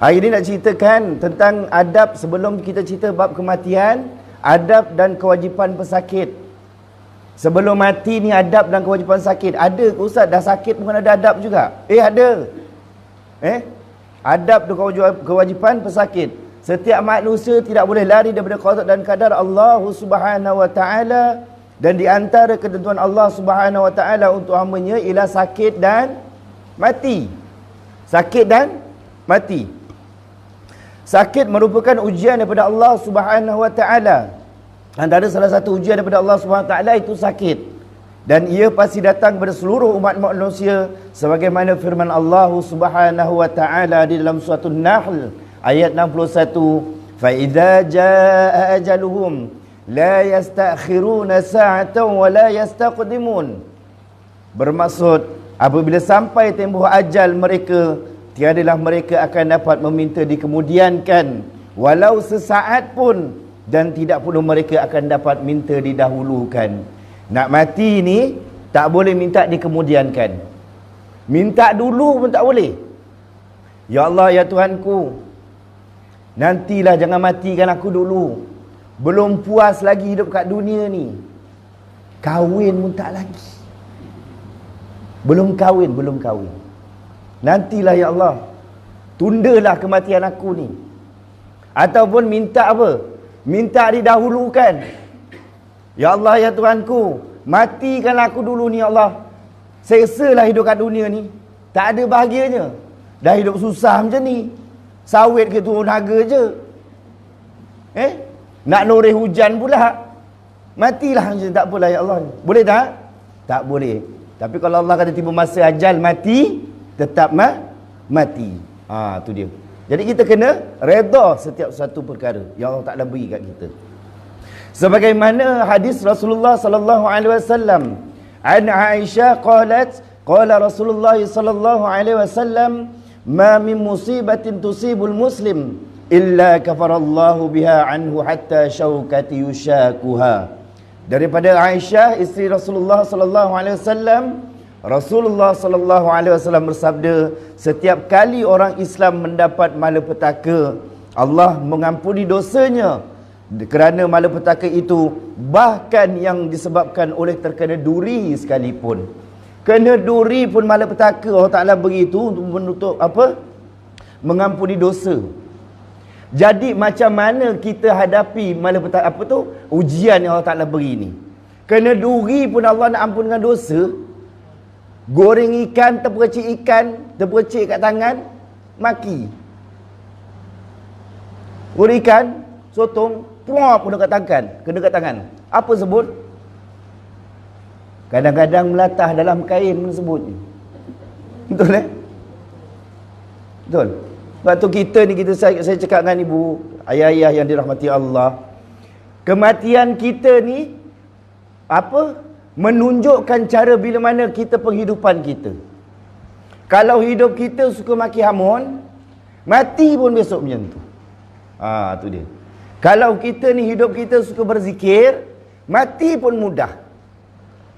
Hari ini nak ceritakan tentang adab sebelum kita cerita bab kematian, adab dan kewajipan pesakit. Sebelum mati ni adab dan kewajipan sakit. Ada ke Ustaz? Dah sakit bukan ada adab juga? Ada. Adab dan kewajipan pesakit. Setiap manusia tidak boleh lari daripada qada dan qadar Allah Subhanahu wa taala, dan di antara ketentuan Allah Subhanahu wa taala untuk hamba-Nya ialah sakit dan mati. Sakit dan mati. Sakit merupakan ujian daripada Allah Subhanahu wa taala. Antara salah satu ujian daripada Allah Subhanahu wa taala itu sakit. Dan ia pasti datang kepada seluruh umat manusia sebagaimana firman Allah Subhanahu wa taala di dalam surah An-Nahl ayat 61, fa idza jaa ajaluhum la yastakhiruna sa'atan wa la yastaqdimun. Bermaksud apabila sampai tempoh ajal mereka, tiadalah mereka akan dapat meminta dikemudiankan walau sesaat pun, dan tidak pula mereka akan dapat minta didahulukan. Nak mati ni tak boleh minta dikemudiankan. Minta dulu pun tak boleh. Ya Allah, ya Tuhanku, nantilah, jangan matikan aku dulu. Belum puas lagi hidup kat dunia ni. Kahwin pun tak lagi. Belum kahwin. Nantilah ya Allah, tundalah kematian aku ni. Ataupun minta apa? Minta didahulukan. Ya Allah, ya Tuhanku, matikanlah aku dulu ni ya Allah. Seksalah hidup kat dunia ni. Tak ada bahagianya. Dah hidup susah macam ni. Sawit ke turun harga je. Nak noreh hujan pula. Matilah macam tak apalah ya Allah. Boleh tak? Tak boleh. Tapi kalau Allah kata tiba masa ajal mati, tetap mati. Tu dia. Jadi kita kena redha setiap satu perkara yang Allah Taala beri kat kita. Sebagaimana hadis Rasulullah sallallahu alaihi wasallam, an Aisyah qalat, qala Rasulullah sallallahu alaihi wasallam, ma min musibatin tusibul muslim illa kafarallahu biha anhu hatta syaukati yushakuha. Daripada Aisyah, isteri Rasulullah sallallahu alaihi wasallam, Rasulullah sallallahu alaihi wasallam bersabda, setiap kali orang Islam mendapat malapetaka, Allah mengampuni dosanya kerana malapetaka itu, bahkan yang disebabkan oleh terkena duri sekalipun. Kena duri pun malapetaka Allah Taala beri itu untuk menutup mengampuni dosa. Jadi macam mana kita hadapi malapetaka ujian yang Allah Taala beri ni? Kena duri pun Allah nak ampunkan dosa. Goreng ikan, terpercik kat tangan, maki. Goreng ikan, sotong, puak pun dekat tangan. Apa sebut? Kadang-kadang melatah dalam kain pun sebut. Betul Betul. Sebab tu kita ni, saya cakap dengan ibu, ayah-ayah yang dirahmati Allah, kematian kita ni menunjukkan cara bila mana kita penghidupan kita. Kalau hidup kita suka maki hamun, mati pun besok macam tu. Tu dia. Kalau kita ni hidup kita suka berzikir, mati pun mudah.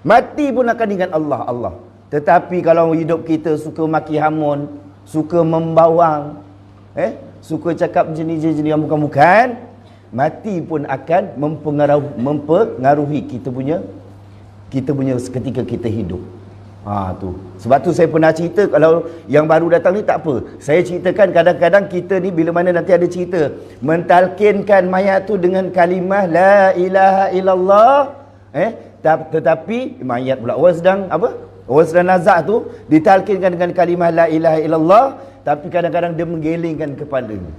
Mati pun akan ingat Allah. Tetapi kalau hidup kita suka maki hamun, suka membawang, suka cakap jenis yang bukan-bukan, mati pun akan mempengaruhi kita punya ketika kita hidup. Tu. Sebab tu saya pernah cerita, kalau yang baru datang ni tak apa, saya ceritakan kadang-kadang kita ni bila mana nanti ada cerita mentalkinkan mayat tu dengan kalimah la ilaha illallah, tetapi mayat pula orang sedang nazak tu ditalkinkan dengan kalimah la ilaha illallah, tapi kadang-kadang dia menggelengkan kepalanya.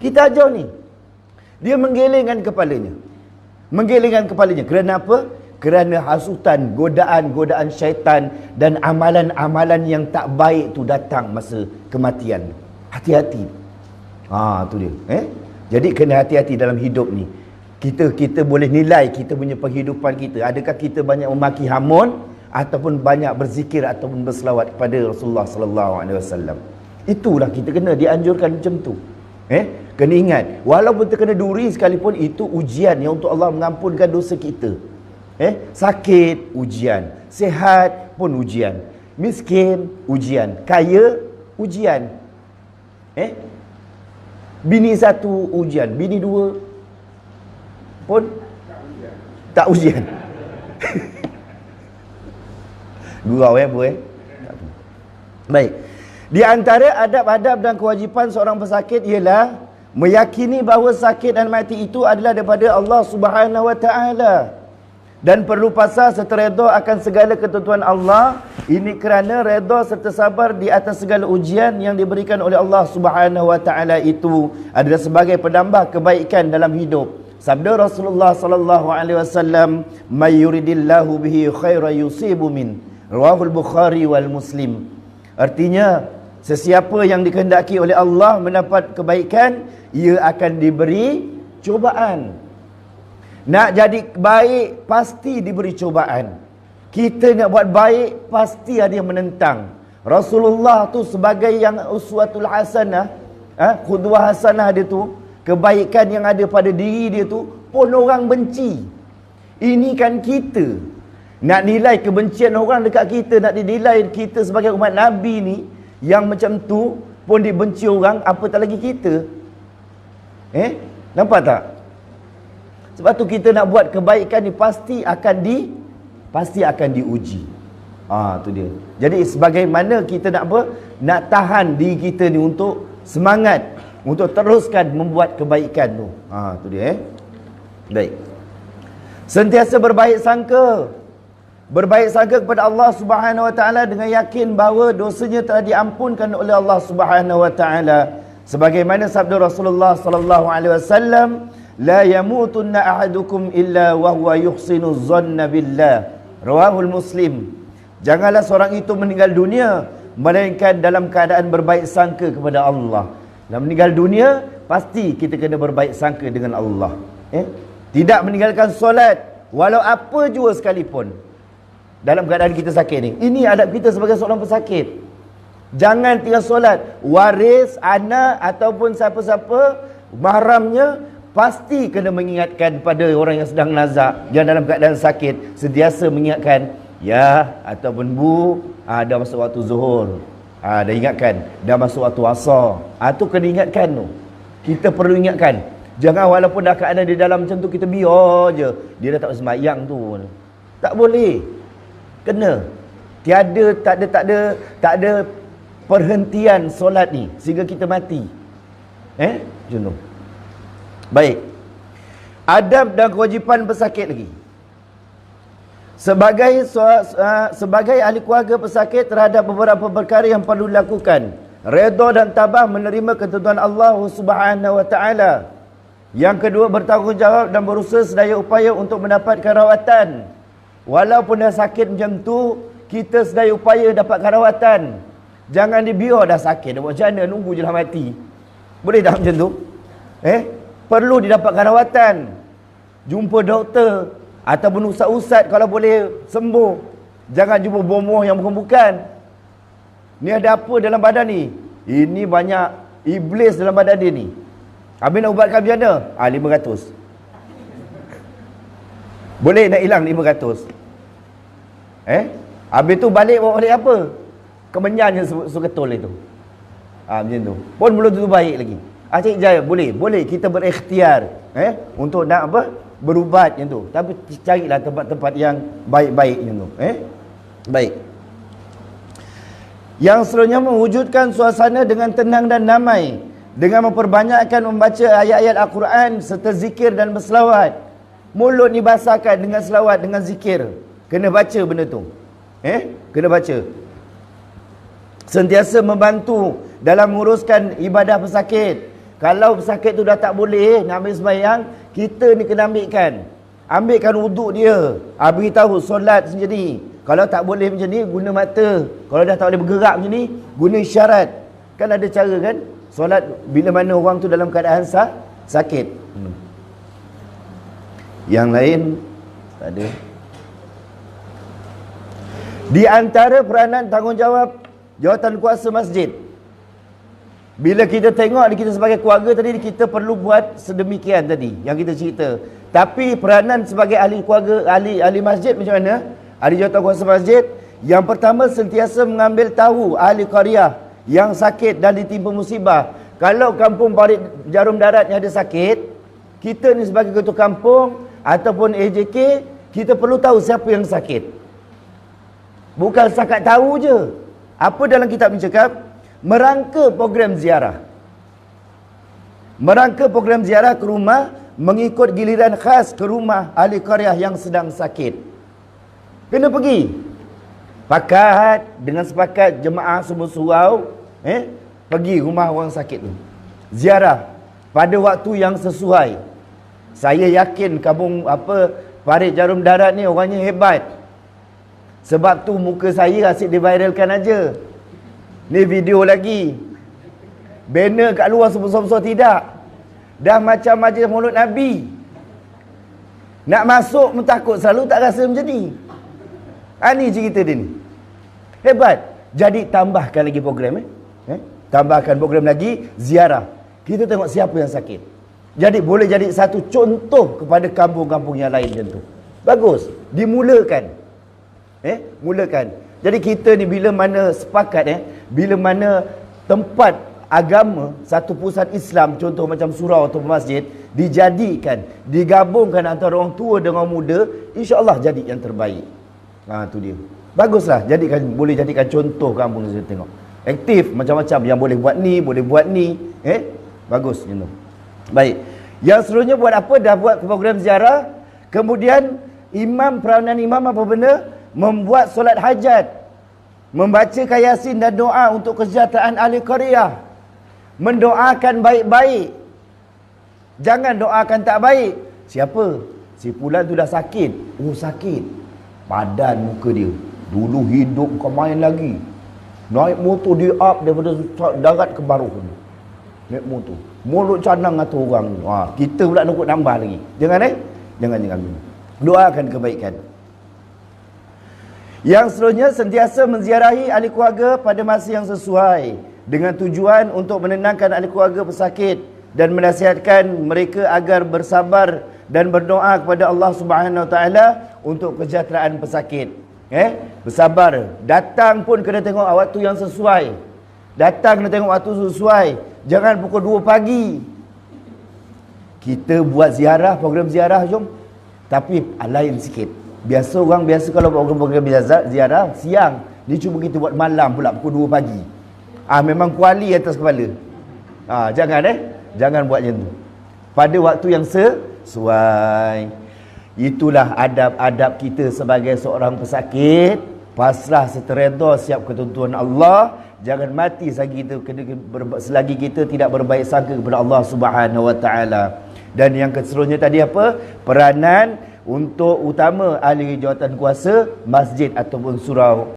Kita ajar ni, dia menggelengkan kepalanya. Kerana apa? Kerana hasutan, godaan syaitan dan amalan-amalan yang tak baik tu datang masa kematian. Hati-hati. Tu dia. Jadi kena hati-hati dalam hidup ni. Kita boleh nilai kita punya penghidupan kita. Adakah kita banyak memaki hamun ataupun banyak berzikir ataupun berselawat kepada Rasulullah sallallahu alaihi wasallam. Itulah kita kena dianjurkan macam tu. Kena ingat, walaupun terkena duri sekalipun, itu ujian yang untuk Allah mengampunkan dosa kita. Sakit, ujian. Sihat pun ujian. Miskin, ujian. Kaya, ujian. Bini satu ujian, bini dua pun tak ujian. Gurau boleh. Baik. Di antara adab-adab dan kewajipan seorang pesakit ialah meyakini bahawa sakit dan mati itu adalah daripada Allah Subhanahu Wa Taala, dan perlu pasrah serta redha akan segala ketentuan Allah. Ini kerana redha serta sabar di atas segala ujian yang diberikan oleh Allah Subhanahu Wa Taala itu adalah sebagai penambah kebaikan dalam hidup. Sabda Rasulullah sallallahu alaihi wasallam, "May yuridillahu bihi khairan yusibu min." Rawahul Bukhari wal Muslim. Artinya, sesiapa yang dikehendaki oleh Allah mendapat kebaikan, ia akan diberi cubaan. Nak jadi baik, pasti diberi cubaan. Kita nak buat baik, pasti ada yang menentang. Rasulullah tu sebagai yang uswatul hasanah, qudwah hasanah dia tu, kebaikan yang ada pada diri dia tu pun orang benci. Ini kan kita nak nilai kebencian orang dekat kita, nak dinilai kita sebagai umat Nabi ni yang macam tu pun dibenci orang, apatah lagi kita. Nampak tak? Sebab tu kita nak buat kebaikan ni pasti akan diuji. Tu dia. Jadi sebagaimana kita nak nak tahan diri kita ni untuk semangat untuk teruskan membuat kebaikan tu. Tu dia. Baik. Sentiasa berbaik sangka. Berbaik sangka kepada Allah Subhanahu Wa Taala dengan yakin bahawa dosanya telah diampunkan oleh Allah Subhanahu Wa Taala. Sebagaimana sabda Rasulullah sallallahu alaihi wasallam, "La yamutunna ahadukum illa wa huwa yuhsinu dhanna billah." Rawahul Muslim. Janganlah seorang itu meninggal dunia melainkan dalam keadaan berbaik sangka kepada Allah. Dalam meninggal dunia pasti kita kena berbaik sangka dengan Allah. Tidak meninggalkan solat walau apa jua sekalipun dalam keadaan kita sakit ni. Ini adab kita sebagai seorang pesakit. Jangan tinggal solat. Waris, anak ataupun siapa-siapa mahramnya pasti kena mengingatkan pada orang yang sedang nazak, yang dalam keadaan sakit, sentiasa mengingatkan, ya ataupun bu, dah masuk waktu zuhur, dah ingatkan, dah masuk waktu asar, tu kena ingatkan tu. Kita perlu ingatkan. Jangan walaupun dah keadaan di dalam macam tu kita biar je, dia dah tak sembahyang tu. Tak boleh. Kena. Tak ada perhentian solat ni sehingga kita mati. Macam tu. Baik. Adab dan kewajipan pesakit lagi. Sebagai ahli keluarga pesakit, terhadap beberapa perkara yang perlu dilakukan. Redha dan tabah menerima ketentuan Allah Subhanahu Wa Taala. Yang kedua, bertanggungjawab dan berusaha sedaya upaya untuk mendapatkan rawatan. Walaupun dah sakit macam tu, kita sedaya upaya dapatkan rawatan. Jangan dibiar dah sakit, dah buat macam mana, nunggu je lah mati. Boleh tak macam tu? Perlu didapatkan rawatan. Jumpa doktor ataupun ustaz-ustaz kalau boleh sembuh. Jangan jumpa bomoh yang bukan-bukan. Ni ada apa dalam badan ni? Ini banyak iblis dalam badan dia ni. Habis nak ubatkan macam mana? 500. Boleh nak hilang 500. Habis tu balik bawa balik apa? Kemenyan yang suketul itu. Macam tu. Pun belum tentu baik lagi. Cik Jaya, boleh kita berikhtiar untuk nak berubat macam tu. Tapi carilah tempat-tempat yang baik-baik macam tu. Baik. Yang seterusnya, mewujudkan suasana dengan tenang dan damai dengan memperbanyakkan membaca ayat-ayat Al-Quran serta zikir dan berselawat. Mulut ni basahkan dengan selawat, dengan zikir. Kena baca benda tu. Kena baca. Sentiasa membantu dalam menguruskan ibadah pesakit. Kalau pesakit tu dah tak boleh nak ambil sembahyang, kita ni kena ambilkan wuduk dia. Beritahu solat sendiri. Kalau tak boleh macam ni, guna mata. Kalau dah tak boleh bergerak macam ni, guna isyarat. Kan ada cara kan? Solat bila mana orang tu dalam keadaan sakit. Yang lain tak ada. Di antara peranan tanggungjawab jawatan kuasa masjid, bila kita tengok kita sebagai keluarga tadi, kita perlu buat sedemikian tadi yang kita cerita. Tapi peranan sebagai ahli keluarga, ahli masjid macam mana? Ahli jawatan kuasa masjid, yang pertama sentiasa mengambil tahu ahli qaryah yang sakit dan ditimpa musibah kalau kampung Parit Jarum Darat ni ada sakit, kita ni sebagai ketua kampung ataupun AJK, kita perlu tahu siapa yang sakit. Bukan setakat tahu je. Apa dalam kitab ni cakap? Merangka program ziarah. Merangka program ziarah ke rumah, mengikut giliran khas ke rumah ahli qaryah yang sedang sakit. Kena pergi. Dengan sepakat jemaah semua surau, pergi rumah orang sakit tu. Ziarah pada waktu yang sesuai. Saya yakin kampung Parit Jarum Darat ni orangnya hebat. Sebab tu muka saya asyik diviralkan aja. Ni video lagi. Banner kat luar sebesar-besar tidak. Dah macam majlis Maulud Nabi. Nak masuk pun takut, selalu tak rasa macam ni. Ni cerita dia ni. Hebat. Jadi tambahkan lagi program tambahkan program lagi ziarah. Kita tengok siapa yang sakit. Jadi boleh jadi satu contoh kepada kampung-kampung yang lain macam tu. Bagus. Dimulakan. Mulakan. Jadi kita ni bila mana sepakat bila mana tempat agama, satu pusat Islam contoh macam surau atau masjid dijadikan, digabungkan antara orang tua dengan muda, insya-Allah jadi yang terbaik. Tu dia. Baguslah, boleh jadikan contoh kampung kita tengok. Aktif macam-macam yang boleh buat ni, bagus you know. Baik. Yang seterusnya buat apa? Dah buat program ziarah, kemudian peranan imam apa benda? Membuat solat hajat, membaca Yasin dan doa untuk kesejahteraan ahli qaryah. Mendoakan baik-baik. Jangan doakan tak baik. Siapa? Si fulan tu dah sakit. Sakit. Padan muka dia. Dulu hidup kau main lagi. Naik motor dia up daripada darat ke Baruh. Naik motor. Mulut canang atau orang. Kita pula nak nambah lagi. Jangan Jangan. Doakan kebaikan. Yang seterusnya, sentiasa menziarahi ahli keluarga pada masa yang sesuai, dengan tujuan untuk menenangkan ahli keluarga pesakit dan menasihatkan mereka agar bersabar dan berdoa kepada Allah Subhanahu Wa Taala untuk kesejahteraan pesakit. Bersabar. Datang pun kena tengok waktu yang sesuai. Datang kena tengok waktu sesuai. Jangan pukul 2 pagi. Kita buat ziarah, program ziarah jom. Tapi lain sikit. Orang biasa kalau program ziarah siang, dia cuba kita buat malam pula pukul 2 pagi. Memang kuali atas kepala. Jangan buat macam tu. Pada waktu yang sesuai. Itulah adab-adab kita sebagai seorang pesakit. Pasrah setereda, siap ketentuan Allah. Jangan mati selagi kita tidak berbaik sangka kepada Allah Subhanahu Wa Taala. Dan yang seterusnya tadi apa? Peranan untuk utama ahli jawatan kuasa masjid ataupun surau.